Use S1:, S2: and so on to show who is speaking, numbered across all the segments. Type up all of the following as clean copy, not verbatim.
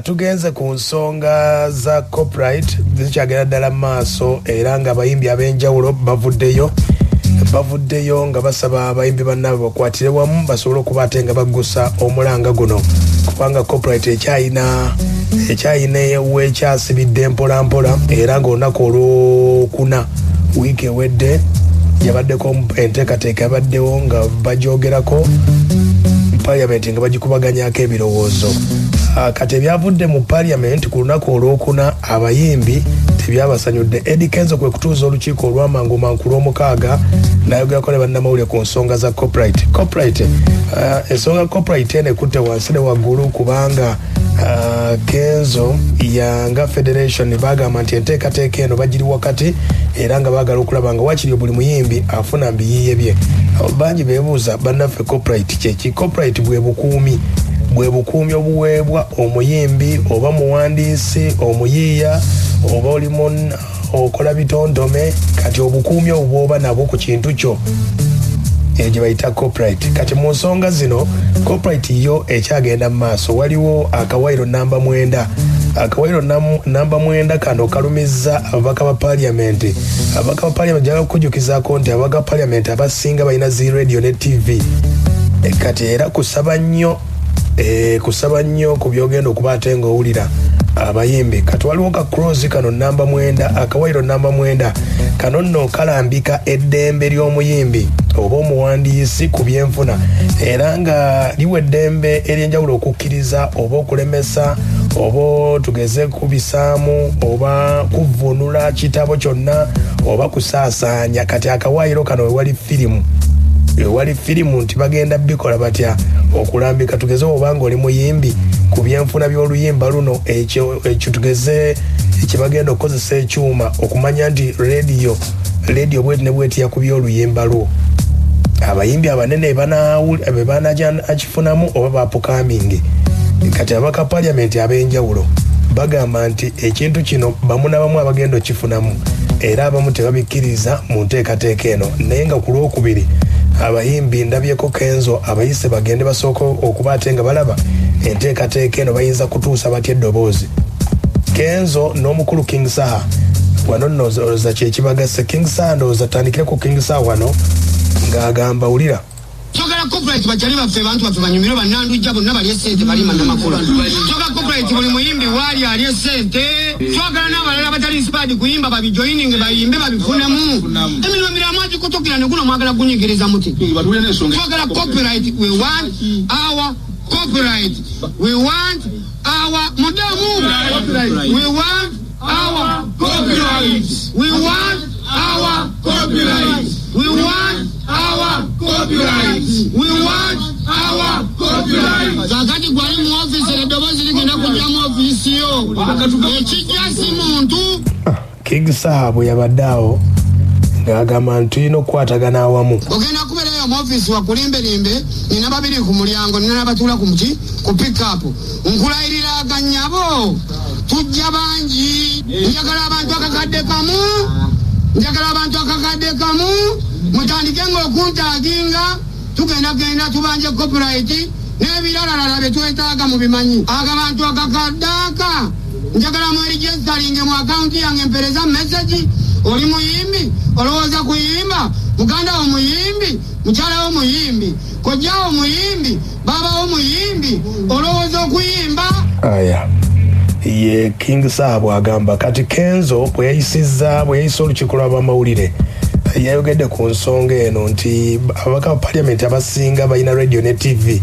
S1: tugenze ku nsonga za copyright zikyagenda ddala maaso era nga abayimbi ab'enjawulo bavuddeyo nga basaba abayimbi bannaabwe bakwatire wamu basobole okuba ate nga baggusa omulanga guno kubanga copyright ekyayina weekyasibidde mpolampola era ng'olunaku olwokuna wiiki ewedde yabaddeko enteekateeka yabaddewo nga bagyogerako parliament nga bagikubaganyako ebirowoozo kati ebyavudde mu parliament ku lunaku olwokuna abayimbi tebyabasanyudde. Eddie Kenzo kwe kutuuza olukiiko olw'amangu lw'omukaaga n'ayogerako ne bannamawulire ku nsonga za copyright ensonga copyright eno ekutte wansi ne waggulu kubanga Kenzo yanga federation bagamba nti enteekateeka eno bagiri wakati era nga baagala okulaba nga wakiri buli muyimbi afuna mbiyiye bye. Bangi beebuuza bannaffe copyright kyeki? Copyright bwe bukuumi obuweebwa omuyimbi oba muwandiisi omuyiiya oba olimu okola bitontome kati obukuumi obwo bw'oba nabwo ku kintu kyo gye bayita copyright. Kati mu nsonga zino copyright yo ekyagenda mu maaso waliwo akawairo namba 9. Akawairo namba 9 kano kalumizza ababaka ba parliament. Ababaka ba parliament jaga kujjukizaako nti ababaka ba parliament abasinga balina zi radio ne TV. Kati era kusaba nnyo ku byogenda okuba ate ng'owulira abayimbi. Kati waliwo ka cross kano namba 9 akawairo namba 9 kano nno kalambika eddembe ly'omuyimbi oba omuwandiisi ku byenfuna era nga liwa eddembe ery'enjawulo okukkiriza oba okulemesa oba tugeze kubisaamu oba kuvunula kitabo kyonna oba kusaasaanya. Kati akawairo kano wewali firimu nti bagenda bikola batya okulambika tugeze obanga oli muyimbi ku byenfuna by'oluyimba luno ekyo tugeze ekibagenda okukozesa ekyuma okumanya nti radio bweti ne bwetiya ku by'oluyimba lwo. Abayimbi abanene banakifunamu oba bapukamingi. Kati abaka parliament ab'enjawulo bagamba nti ekintu kino bamu n'abamu abagenda okifunamu era abamu tebabikkiriza mu nteekateeka eno. Naye nga ku lwokubiri abayimbi ndabyeko Kenzo abayise bagende basooka okuba ate nga balaba enteekateeka eno bayinza kutuusa batya eddoboozi. Kenzo n'omukulu King Saha wano nno kyekibagase. King Saha ndowooza tandikire ku King Saha wano ng'agamba wulira
S2: Twagala copyright bajali baffe bantu baffe banyumiro bannandujja bonna bali essente balima n'amakula. Twagala copyright buli muyimbi wali ali essente. Twagala n'abalala batali inspired kuyimba babijoining bayimbe babifunemu. Emirimu miramu agikutukira ne guno mwagala kunyigiriza muti. Twagala copyright, we want our copyright. We want our mudamu. We want our copyright. We want our copyright. We want our copyright. We want our copyright. Zakati gwali mu office edobozi ligenda kujja mu office yo. Ekijasi muntu.
S1: King Saha bwe yabaddawo ng'agamba nti tulina okukwatagana awamu.
S2: Ogenda kubeerayo mu office wakulimbelimbe nina babiri ku mulyango nina batuula ku muki ku pick up. Nkulayirira aganyabo. Tujja bangi. Njagala abantu akakadde kamu. Mutandike ng'okuntaginga tugenda tubanje copyright n'ebirala bye twetaaga mu bimanyi. Abantu akakaddaaka njagala mu registering mu account yange mpereza message. Oli muyimbi olowooza kuyimba muganda wo muyimbi mukyala wo muyimbi kojja wo muyimbi baba wo muyimbi olowooza okuyimba.
S1: Aya ye King Saha bw'agamba. Kati Kenzo bwe yayisa olukiiko lw'abamawulire yayogedde ku nsonga eno nti ababaka ba parliament abasinga balina radio ne TV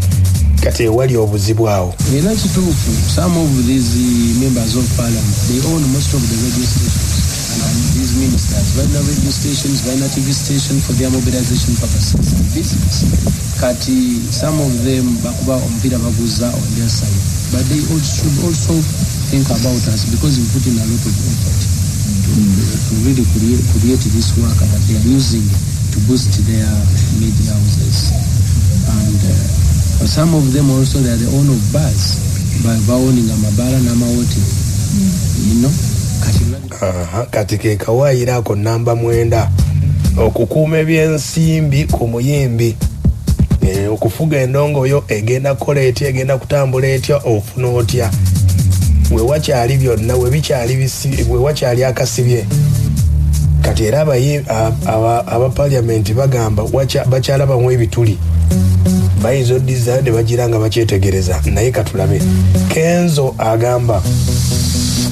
S1: kati ewali obuzibu awo.
S3: Era kituufu some of these members of parliament they own most of the radio stations and these ministers balina radio stations balina TV station for their mobilization purposes and business. Kati some of them bakuba omupiira baguza on their side but they should also think about us because we put in a lot of effort to really create this work that they are using to boost their media houses. And some of them also they are the owner of bars by owning amabara n'amawoti. You know?
S1: Kati ke kawaayira ako namba 9 okukuuma ebyensimbi ku muyimbi. Okufuga endongo yo egenda kukola etya egenda kutambula etya ofuna otya. we wakyali byonna we bikyali we wakyali akasibye kati era aba parliament bagamba bakyalabamu ebituli bayinza oddiza ne bagira nga bakyetegereza naye katulabe Kenzo agamba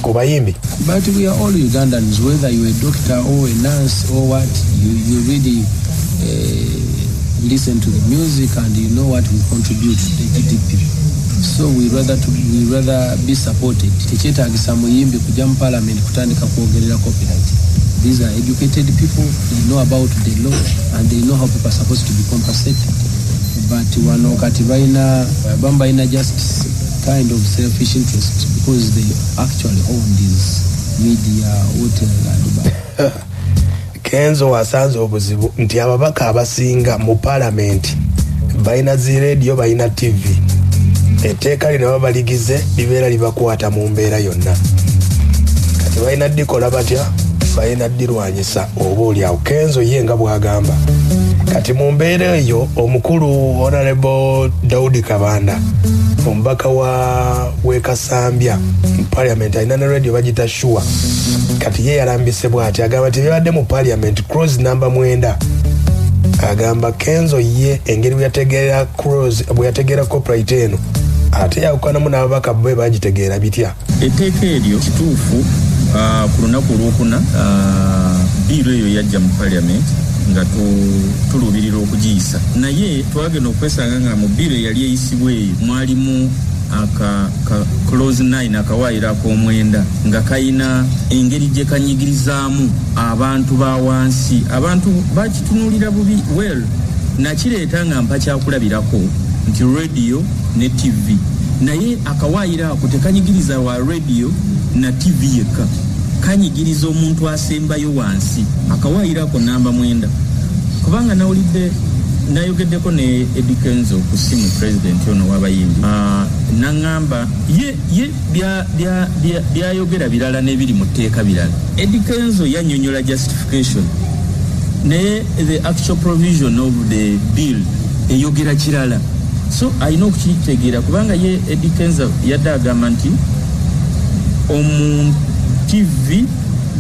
S1: ku bayimbi.
S3: But we are all Ugandans, whether you're a doctor or a nurse or what, you really listen to the music and you know what we contribute to the GDP. So we rather be supported. Tekyetaagisa muyimbi kujja mu parliament kutandika kwogerera copyright. These are educated people, they know about the law and they know how people are supposed to be compensated. But wano kati bambaina just kind of selfish interest because they actually own this media hotel and
S1: Kenzo wasanze obuzibu nti ababaka abasinga mu parliament baina zi radio baina TV etteeka lino babaligize libeera libakwata mu mbeera yonna kati baina dikola batya baina dirwanyisa oba oliawo Kenzo ye nga bwagamba kati mu mbeera eyo omukulu Honorable Daudi Kabanda omubaka wa Kasambya mu parliament alina ne radio bagita Sure kati ye yalambise bw'ati agamba tebibadde mu parliament clause number 9 agamba Kenzo ye engeri bwe yategeera copyright eno ate yakukanamu n'ababaka bwe bagitegeera bitya
S4: etteeka eryo kituufu ku lunaku olwokuna biiro eyo yajja mu parliament nga tuluubirira okugiyisa naye twagenda okwesanga nga mu biiro eyali eyisibwa eyo mwalimu clause 9 akawaayiro ak'omwenda nga kayina engeri gye kanyigirizaamu abantu ba wansi abantu bakitunuulira bubi well nakireeta nga mpa kyakulabirako nti radio ne TV naye akawaayiro ako tekanyigiriza wa radio na TV yekka kanyigiriza omuntu asembayo wansi akawaayiro ako namba 9 kubanga nawulidde nayogeddeko ne Eddie Kenzo ku simu president ono w'abayimbi nangamba ye byayogera birala n'ebiri mu tteeka birala Eddie Kenzo yannyonnyola justification naye the actual provision of the bill eyogera kirala so alina okukitegeera kubanga ye Eddie Kenzo yadde agamba nti omu TV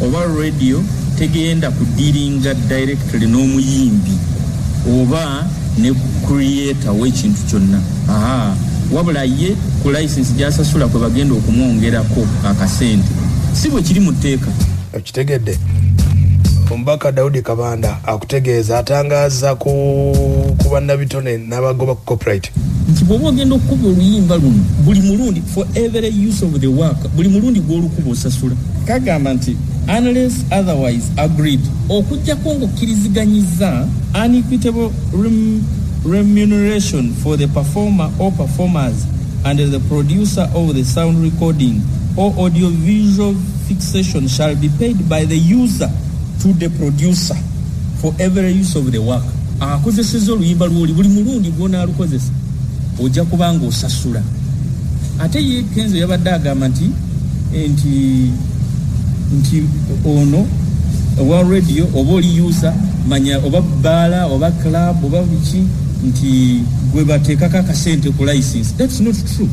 S4: oba radio tegenda kudiringa directly n'omuyimbi oba ne creator w'ekintu kyonna wabula ye ku license gyasasula kwe bagenda okumwongerako akasente si bwe kiri mu tteeka
S1: okitegedde omubaka Daudi Kabanda akutegeeza atangaza ku bannabitone n'abagoba ku copyright
S4: nti bw'oba ogenda okukuba oluyimba luno buli mulundi for every use of the work buli mulundi gw'olukuba osasula kagamba nti unless otherwise agreed okujjako ng'okkiriziganyiza unequitable remuneration for the performer or performers and the producer of the sound recording or audiovisual fixation shall be paid by the user to the producer for every use of the work. Akozeseza oluyimba lwoli buli mulundi gw'onaalukozesa ojja kubanga osasula. Ate ye Kenzo yabadde agamba nti ono owa radio oba oli user manya oba bala oba club oba biki nti gwe bateekako akasente ku license. That's not true.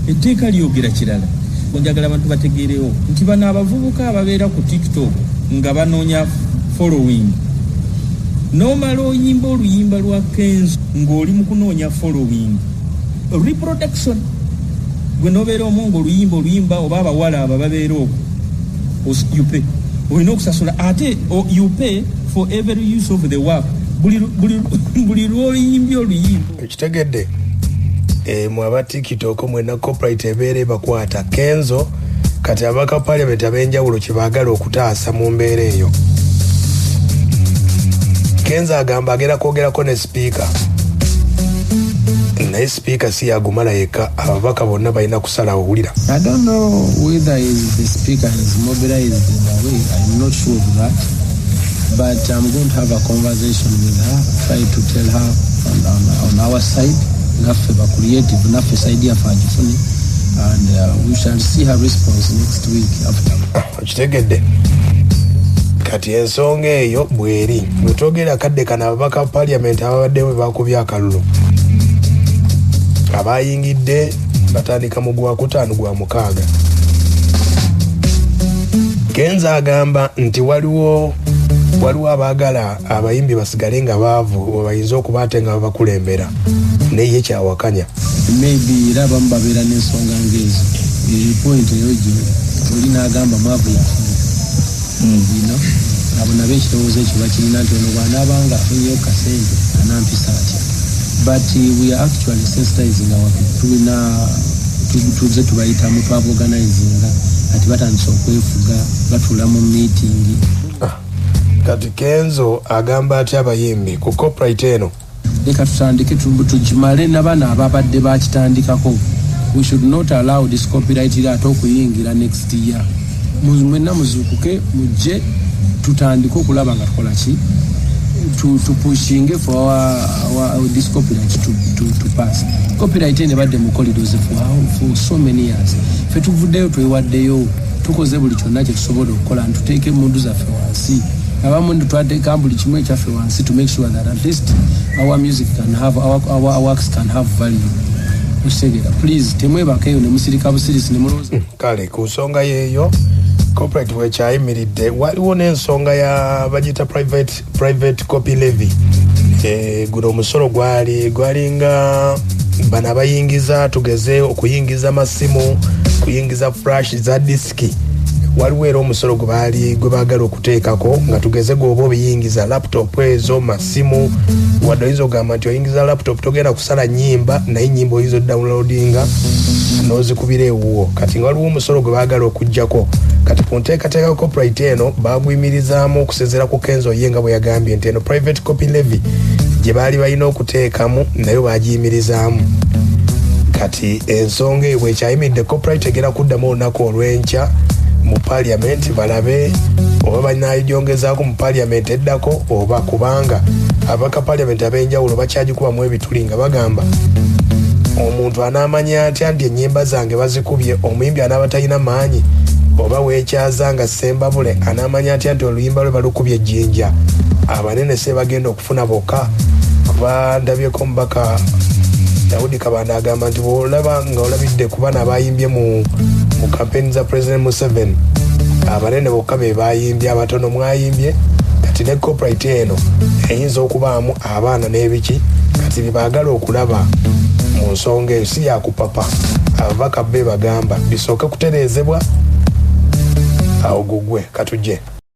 S4: Etteeka lyogera kirala. Njagala abantu bategeerewo nti bano abavubuka ababeera ku TikTok nga banoonya following nomala oyimba oluyimba lwa Kenzo ng'oli mu kunoonya following reproduction gwe nobeera omu ng'oluyimba oba abawala abo babeera okwo you pay olina okusasula ate you pay for every use of the work buli lw'oyimbye oluyimba
S1: ekitegedde mu aba TikTok mwena copyright ebeera bakwata Kenzo kati abaka parliament ab'enjawulo kye baagala okutaasa mu mbeera eyo. Kenzo agamba agera kwogerako ne speaker naye speaker si yagumala yekka ababaka bonna balina kusala owulira.
S3: I don't know whether the speaker is mobilized in a way. I'm not sure of that, but I'm going to have a conversation with her, try to tell her on our side naffe ba creative naffe side ya fajifuni and we shall see her response next week after.
S1: Okitegedde kati ensonga eyo bweri bwetwogera kadde kana ababaka parliament ababaddewo bakubya akalulu abayingidde batandika mu gwa 5 gwa 6 Kenza agamba nti waliwo abaagala abayimbi basigale nga baavu bayinza okuba ate nga babakulembera naye kyawakanya
S3: maybe era abamu babeera n'ensonga ng'ezo point eyo gye oli n'agamba mwavu yafuna abo nabo ekirowoozo ekyo bakirina nti ono bw'anaabanga afunyeyo kasente anampisa atya but we are actually sensitizing our tulina tuze tubayitamu twaboganizinga ati batandise okwefuga batuula mu meeting.
S1: Kati Kenzo agamba ati abayimbi ku corporate eno
S3: leka tutandike tugimale n'abaana ababadde bakitandikako. We should not allow this copyright ate okuyingira next year. Mwenna muzukuke mujje tutandike okulaba nga tukola ki to pushing for our this copyright to pass. Copyright ene badde mu corridors for so many years. Fe tuvuddeyo twewaddeyo tukoze buli kyonna kye tusobola okukola ntuteeke mundu zaffe wansi. Abamu twateeka buli kimu ekyaffe wansi to make sure that at least our music can have our works can have value. Usegera please temwebakeyo ne musirika busirisi ne mulooza
S1: kale ku nsonga yeeyo corporate wekyayimiridde waliwo n'ensonga ya bagita private copy levy. Guno omusolo gwalinga bana bayingiza tugeze okuyingiza masimu kuyingiza flash za diski waliwo era omusolo gwe baagala okuteekako nga tugeze gwoba obiyingiza laptop ezo masimu wadde oyinza ogamba nti oyingiza laptop togenda kusala nyimba naye nyimba oyinza downloadinga n'ozikubira ewuwo kati nga waliwo omusolo gwe baagala okuggyako kati ku nteekateeka corporate eno baguyimirizaamu okusezera ku Kenzo ye nga bwe yagambye nti eno private copy levy gye baali balina okuteekamu nayo bagiyimirizaamu kati ensonga eyo bwekyayimiridde corporate egera kuddamu olunaku olw'enkya mu parliament balabe oba banaagyongezaako mu parliament eddako oba kubanga abaka parliament ab'enjawulo bakyagikubamu ebituli nga bagamba omuntu anaamanya atya nti ennyimba zange bazikubye omuyimbi anaaba talina maanyi oba weekyaza nga Sembabule anaamanya atya nti oluyimba lwe balukubye ejjinja abanene se bagenda okufuna bokka kuba ndabyeko mubaka Daudi Kabanda agamba nti bw'olaba nga olabidde ku bana abayimbye mu kampeni za President Museveni abanene bokka be bayimbye abatono mwayimbye kati ne corporate eno eyinza okubaamu abaana n'ebiki kati bebaagala okulaba mu nsonga eyo si yakupapa ababaka be bagamba bisooke kutereezebwa awo gugwe katujje